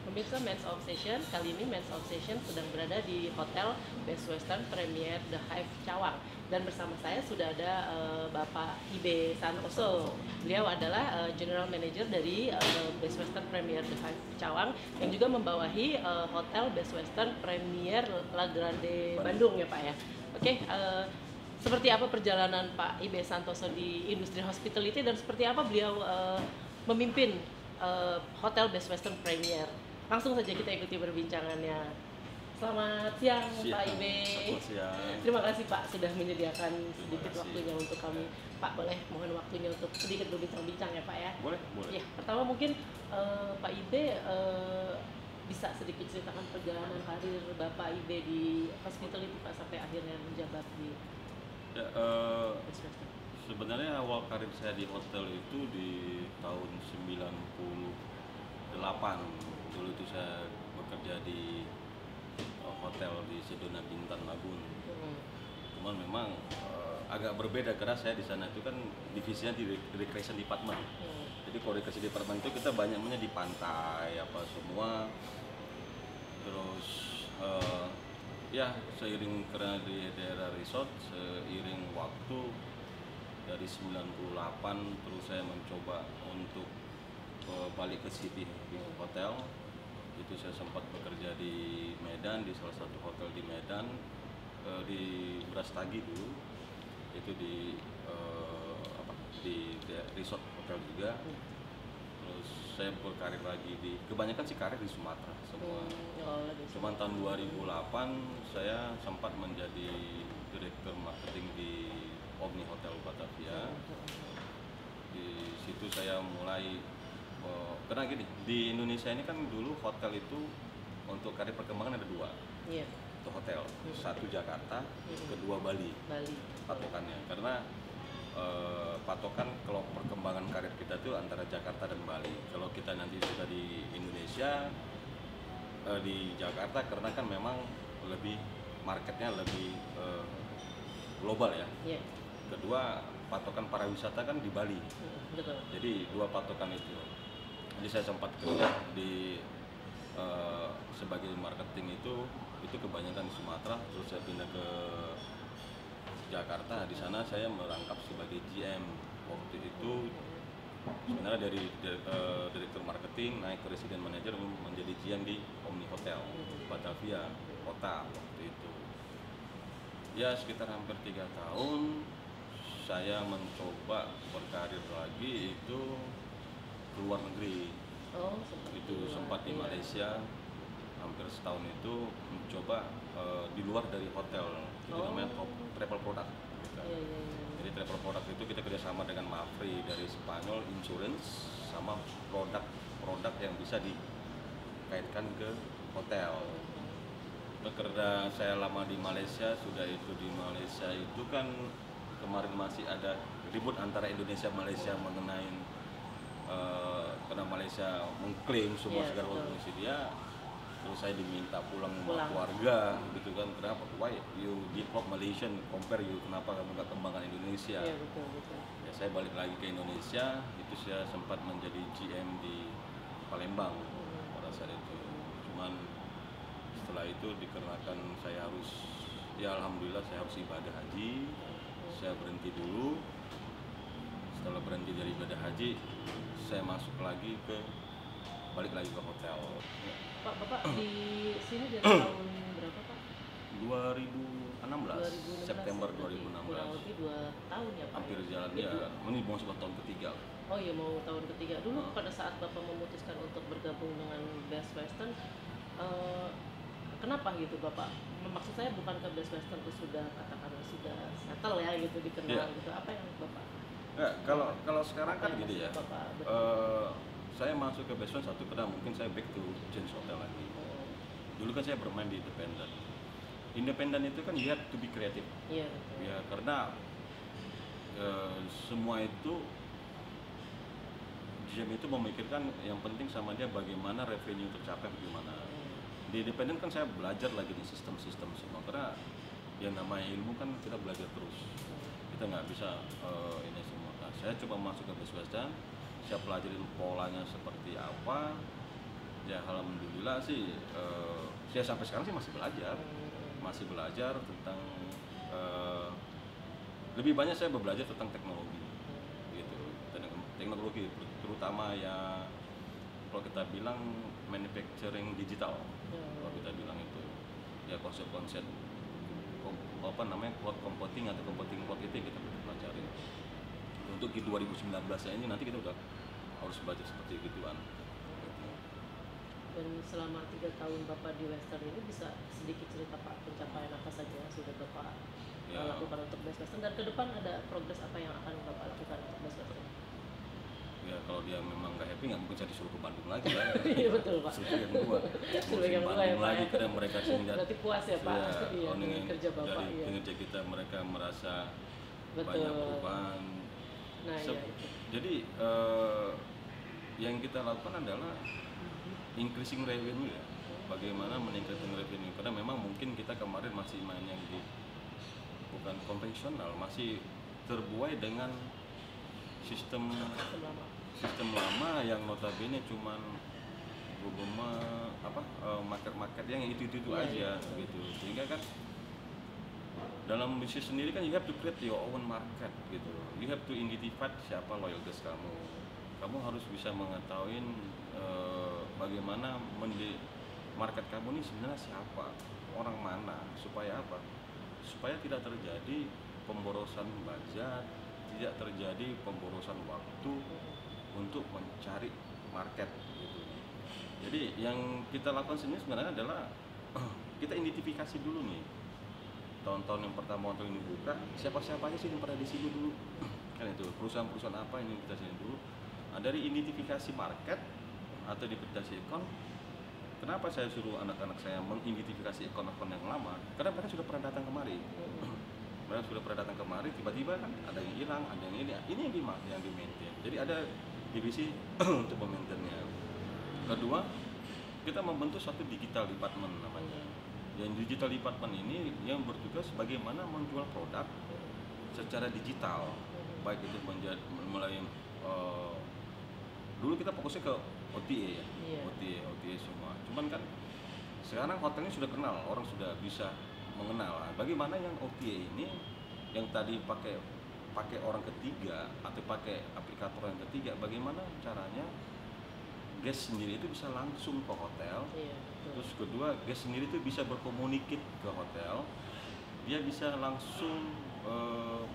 Pemirsa Men's Obsession, kali ini Men's Obsession sedang berada di Hotel Best Western Premier The Hive Cawang. Dan bersama saya sudah ada Bapak Ibe Santoso. Beliau adalah General Manager dari Best Western Premier The Hive Cawang yang juga membawahi Hotel Best Western Premier La Grande Bandung ya Pak ya. Oke, seperti apa perjalanan Pak Ibe Santoso di industri hospitality dan seperti apa beliau memimpin Hotel Best Western Premier? Langsung saja kita ikuti perbincangannya. Selamat siang, Pak Ibe. Selamat siang. Terima kasih Pak sudah menyediakan sedikit waktunya untuk kami. Pak, boleh mohon waktunya untuk sedikit berbincang-bincang ya Pak ya? Boleh. Ya, pertama mungkin Pak Ibe bisa sedikit ceritakan perjalanan karir Bapak Ibe di hospitality Pak sampai akhirnya menjabat di Ya, Best Western. sebenarnya awal karir saya di hotel itu di tahun 98. Dulu itu saya bekerja di hotel di Sedona Bintan Lagun. Cuman memang agak berbeda karena saya di sana itu kan divisinya di recreation department. Jadi kalau recreation department itu kita banyaknya di pantai apa semua. Terus ya seiring karena di daerah resort, seiring waktu dari 98 terus saya mencoba untuk balik ke city di hotel. Itu saya sempat bekerja di Medan, di salah satu hotel di Medan, di Brastagi dulu. Itu di di resort hotel juga. Terus saya berkarir lagi di, kebanyakan sih karir di Sumatera semua. Cuman tahun 2008 saya sempat menjadi direktur marketing di Omni Hotel Batavia. Di situ saya mulai karena gini, di Indonesia ini kan dulu hotel itu untuk karir perkembangan ada dua. Iya. Untuk hotel, satu Jakarta, kedua Bali. Patokannya, karena patokan kalau perkembangan karir kita itu antara Jakarta dan Bali. Kalau kita nanti sudah di Indonesia, di Jakarta karena kan memang lebih marketnya lebih global ya. Iya. Kedua, patokan para wisata kan di Bali. Betul. Jadi dua patokan itu. Jadi saya sempat kerja di sebagai marketing itu kebanyakan di Sumatera, terus saya pindah ke Jakarta. Di sana saya merangkap sebagai GM. Waktu itu sebenarnya dari direktur marketing naik ke resident manager menjadi GM di Omni Hotel Batavia kota waktu itu. Ya sekitar hampir 3 tahun saya mencoba berkarir lagi itu ke luar negeri. Itu sempat di Malaysia hampir setahun itu mencoba di luar dari hotel. Itu namanya travel product. Jadi travel product itu kita kerjasama dengan Mapfre dari Spanyol, insurance sama produk yang bisa dikaitkan ke hotel. Karena saya lama di Malaysia, sudah itu di Malaysia itu kan kemarin masih ada ribut antara Indonesia Malaysia mengenai karena Malaysia mengklaim semua segala sesuatu dia, terus saya diminta pulang sama keluarga gitu kan. Kenapa? Why you develop Malaysian compare you, kenapa kamu nggak kembangkan Indonesia? Iya, betul. Ya saya balik lagi ke Indonesia, itu saya sempat menjadi GM di Palembang pada saat itu. Cuman setelah itu dikarenakan saya harus, ya alhamdulillah saya harus ibadah haji, saya berhenti dulu. Setelah berhenti dari ibadah haji, saya balik lagi ke hotel. Pak, Bapak di sini dari tahun berapa Pak? 2016, September 2016. Kurang lebih 2 tahun ya Pak? Hampir jalan ya, ini mau sebuah tahun ketiga. Oh iya, mau tahun ketiga. Dulu pada saat Bapak memutuskan untuk bergabung dengan Best Western, kenapa gitu Bapak? Maksud saya bukan ke Best Western itu sudah katakanlah sudah settle ya gitu, dikenal gitu. Apa yang Bapak? Ya, kalau sekarang kan gini ya. Saya masuk ke Best Western satu karena mungkin saya back to change hotel lagi. Dulu kan saya bermain di independen. Independen itu kan you have to be creative. Iya. Ya karena semua itu GM itu memikirkan yang penting sama dia bagaimana revenue tercapai bagaimana. Di independen kan saya belajar lagi di sistem-sistem semua karena yang namanya ilmu kan kita belajar terus. Kita nggak bisa ini semua. Saya coba masuk ke Best Western, saya pelajarin polanya seperti apa, Ya alhamdulillah sih, saya sampai sekarang sih masih belajar tentang, eh, lebih banyak saya belajar tentang teknologi, gitu, teknologi terutama ya kalau kita bilang manufacturing digital, kalau kita bilang itu ya konsep-konsep apa namanya cloud computing atau computing cloud itu yang kita pelajari. Untuk di 2019 ya ini nanti kita udah harus belajar seperti gituan. Dan selama 3 tahun Bapak di Western ini bisa sedikit cerita Pak pencapaian apa saja yang sudah Bapak lakukan untuk Best Western, dan ke depan ada progres apa yang akan Bapak lakukan untuk Best Western? Ya kalau dia memang nggak happy nggak mungkin saya disuruh ke Bandung lagi kan. Iya betul Pak. Suruh yang dua yang dua ya Pak lagi ya. karena mereka sehingga Berarti puas ya Pak iya, dengan kerja Bapak. dari Iya. kinerja kita mereka merasa Betul. banyak perubahan. Nah iya itu. Jadi yang kita lakukan adalah increasing revenue ya. Bagaimana meningkatkan revenue, karena memang mungkin kita kemarin masih main yang di bukan konvensional, masih terbuai dengan sistem lama yang notabene cuman market yang itu aja gitu. Sehingga kan dalam bisnis sendiri kan you have to create your own market gitu. You have to identify siapa loyal guest kamu. Kamu harus bisa mengetahui bagaimana market kamu ini sebenarnya siapa, orang mana, supaya apa? Supaya tidak terjadi pemborosan budget, tidak terjadi pemborosan waktu untuk mencari market gitu. Jadi yang kita lakukan sini sebenarnya adalah kita identifikasi dulu nih, tahun-tahun yang pertama waktu ini buka siapa-siapa aja sih yang pernah di sini dulu kan, itu perusahaan-perusahaan apa ini kita sini dulu. Nah, dari identifikasi market atau identifikasi ekon, kenapa saya suruh anak-anak saya mengidentifikasi ekon-ekon yang lama? Karena mereka sudah pernah datang kemari. Mereka sudah pernah datang kemari, tiba-tiba kan ada yang hilang, ada yang ini yang di maintain. Jadi ada divisi untuk memaintainnya. Kedua, kita membentuk satu digital department namanya. Yang digital department ini yang bertugas bagaimana menjual produk secara digital, baik itu melalui dulu kita fokusnya ke OTA ya, OTA semua. Cuman kan sekarang hotelnya sudah kenal, orang sudah bisa mengenal. Bagaimana yang OTA ini, yang tadi pakai orang ketiga atau pakai aplikator yang ketiga, bagaimana caranya guest sendiri itu bisa langsung ke hotel. Terus kedua, guest sendiri itu bisa berkomunikasi ke hotel, dia bisa langsung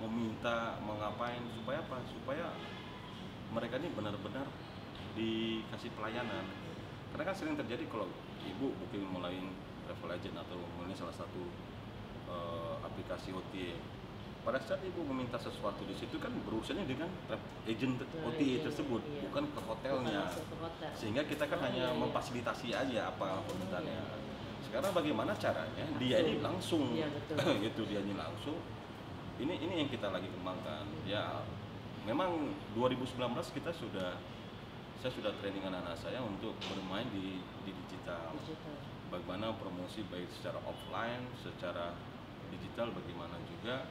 meminta mengapain, supaya apa? Supaya mereka ini benar-benar dikasih pelayanan. Karena kan sering terjadi kalau ibu booking melalui travel agent atau melalui salah satu aplikasi OTA, pada saat ibu meminta sesuatu di situ kan berurusannya dengan agent OTA tersebut, bukan ke hotelnya. Sehingga kita kan hanya memfasilitasi aja apa permintaannya. Sekarang bagaimana caranya dia ini langsung gitu, dia ini langsung. Ini yang kita lagi kembangkan. Ya memang 2019 saya sudah training anak-anak saya untuk bermain di digital. Bagaimana promosi baik secara offline, secara digital, bagaimana juga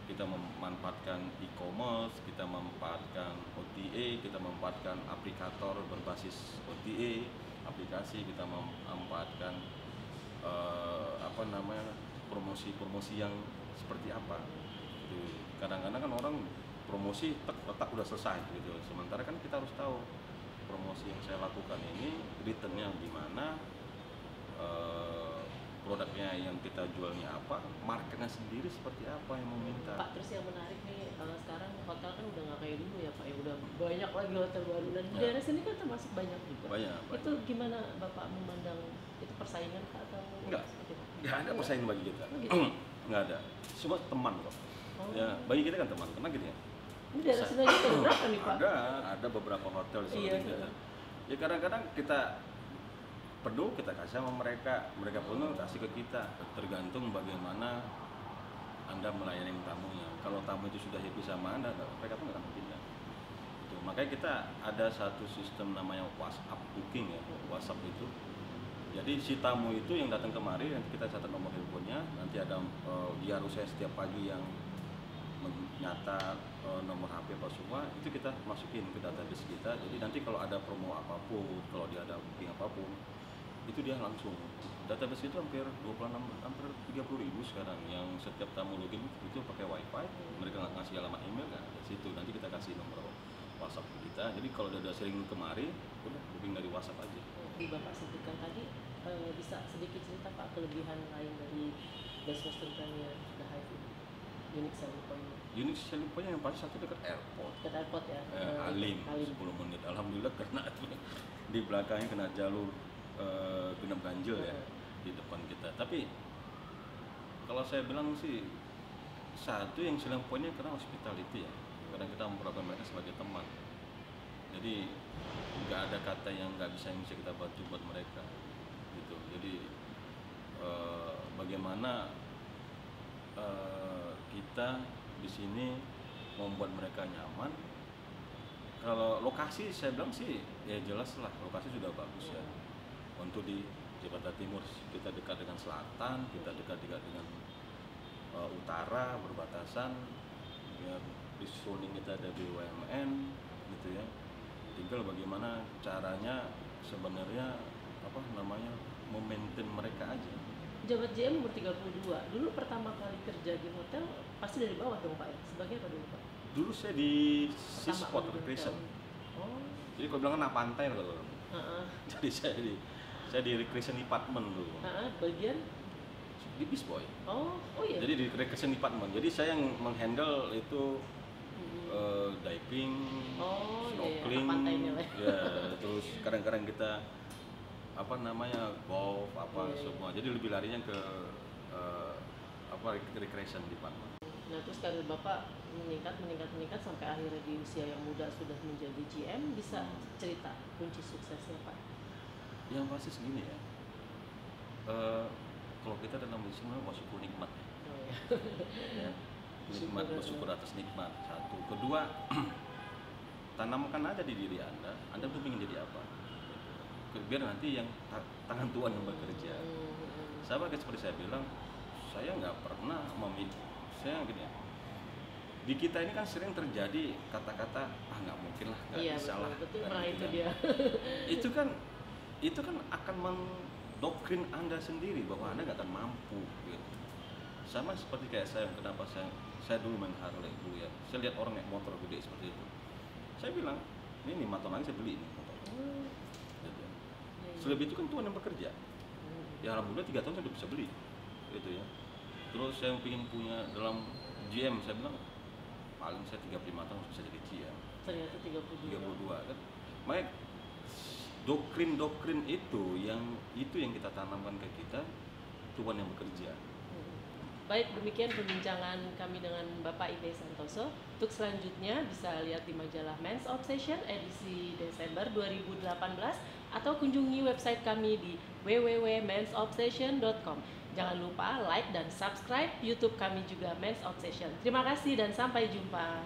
kita memanfaatkan e-commerce, kita memanfaatkan OTA, kita memanfaatkan aplikator berbasis OTA, aplikasi, kita memanfaatkan promosi yang seperti apa. Kadang-kadang kan orang promosi tak udah selesai gitu. Sementara kan kita harus tahu promosi yang saya lakukan ini returnnya gimana, produknya yang kita jualnya apa, marketnya sendiri seperti apa yang meminta. Pak, terus yang menarik nih, sekarang hotel kan udah nggak kayak dulu ya Pak, ya udah banyak lagi hotel baru, dan di daerah sini kan termasuk banyak juga. Banyak. Itu gimana Bapak memandang itu, persaingan Pak atau? Nggak ada persaingan bagi kita. Nggak ada, semua teman kok. Ya bagi kita kan teman, karena gini ya. Ini daerah sini aja berapa nih Pak? Ada beberapa hotel di seluruh kita. Ya kadang-kadang kita perlu kita kasih sama mereka pun kasih ke kita, tergantung bagaimana Anda melayani tamunya. Kalau tamu itu sudah happy sama Anda, mereka pun nggak akan pindah. Gitu. Makanya kita ada satu sistem namanya WhatsApp booking ya, WhatsApp itu. Jadi si tamu itu yang datang kemari, nanti kita catat nomor handphonenya, nanti ada diaru saya setiap pagi yang menyatat nomor HP apa semua, itu kita masukin ke database kita. Jadi nanti kalau ada promo apapun, kalau dia ada booking apapun, itu dia langsung. Database itu hampir 30.000 sekarang, yang setiap tamu login itu pakai wifi, mereka nggak ngasih alamat email kan di situ, nanti kita kasih nomor WhatsApp kita. Jadi kalau udah sering kemari, udah booking dari WhatsApp aja. Di Bapak sebutkan tadi, bisa sedikit cerita Pak kelebihan lain dari Best Western Premier The Hive ini, unique selling point. Unique selling point yang pasti satu dekat airport. Dekat airport ya. Halim 10 menit. Alhamdulillah kena di belakangnya kena jalur genap ganjil ya di depan kita. Tapi kalau saya bilang sih satu yang selling pointnya karena hospitality ya, karena kita memperlakukan mereka sebagai teman. Jadi nggak ada kata yang bisa kita bantu buat mereka gitu. Jadi bagaimana kita di sini membuat mereka nyaman. Kalau lokasi saya bilang sih ya jelas lah, lokasi sudah bagus ya. Untuk di Jakarta Timur kita dekat dengan selatan, kita dekat dengan utara berbatasan. Ya, di zoning kita ada BUMN gitu ya. Tinggal bagaimana caranya sebenarnya memaintain mereka aja. Jabat JM umur 32, dulu pertama kali kerja di hotel pasti dari bawah dong Pak ya? Sebagai apa dulu Pak? Dulu saya di Seasport Recreation. Oh. Jadi kalau bilang kan pantai kalau. Jadi saya di Recreation Department dulu. Bagian? Di Beach Boy. Oh iya. Jadi di Recreation Department. Jadi saya yang menghandle itu diving, snorkeling, ya, terus kadang-kadang kita golf semua. Jadi lebih larinya ke recreation department. Nah terus karir Bapak meningkat sampai akhirnya di usia yang muda sudah menjadi GM, bisa cerita kunci suksesnya Pak? Yang pasti segini ya, kalau kita dalam bisnis bersyukur nikmat ya. Ya. Nikmat, bersyukur atas nikmat, satu. Kedua, tanamkan aja di diri Anda tuh ingin jadi apa, biar nanti yang tangan Tuhan yang bekerja. Sama seperti saya bilang, saya nggak pernah saya gini ya, di kita ini kan sering terjadi kata-kata nggak mungkin lah, nggak bisa lah. Betul, itu dia. itu kan akan mendoktrin Anda sendiri bahwa Anda nggak akan mampu gitu. Sama seperti kayak saya, kenapa saya dulu main Harley dulu ya, saya lihat orang naik motor gede seperti itu, saya bilang ini 5 tahun lagi saya beli ini motor. Gitu. Selebih itu kan Tuhan yang bekerja. Ya alhamdulillah 3 tahun saya udah bisa beli gitu ya. Terus saya ingin punya dalam GM, saya bilang paling saya 35 tahun bisa jadi GM. Ternyata 32 kan. Makanya doktrin itu yang kita tanamkan ke kita, Tuhan yang bekerja. Baik, demikian perbincangan kami dengan Bapak Ibe Santoso. Untuk selanjutnya bisa lihat di majalah Men's Obsession edisi Desember 2018 atau kunjungi website kami di www.mensobsession.com. Jangan lupa like dan subscribe YouTube kami juga Men's Obsession. Terima kasih dan sampai jumpa.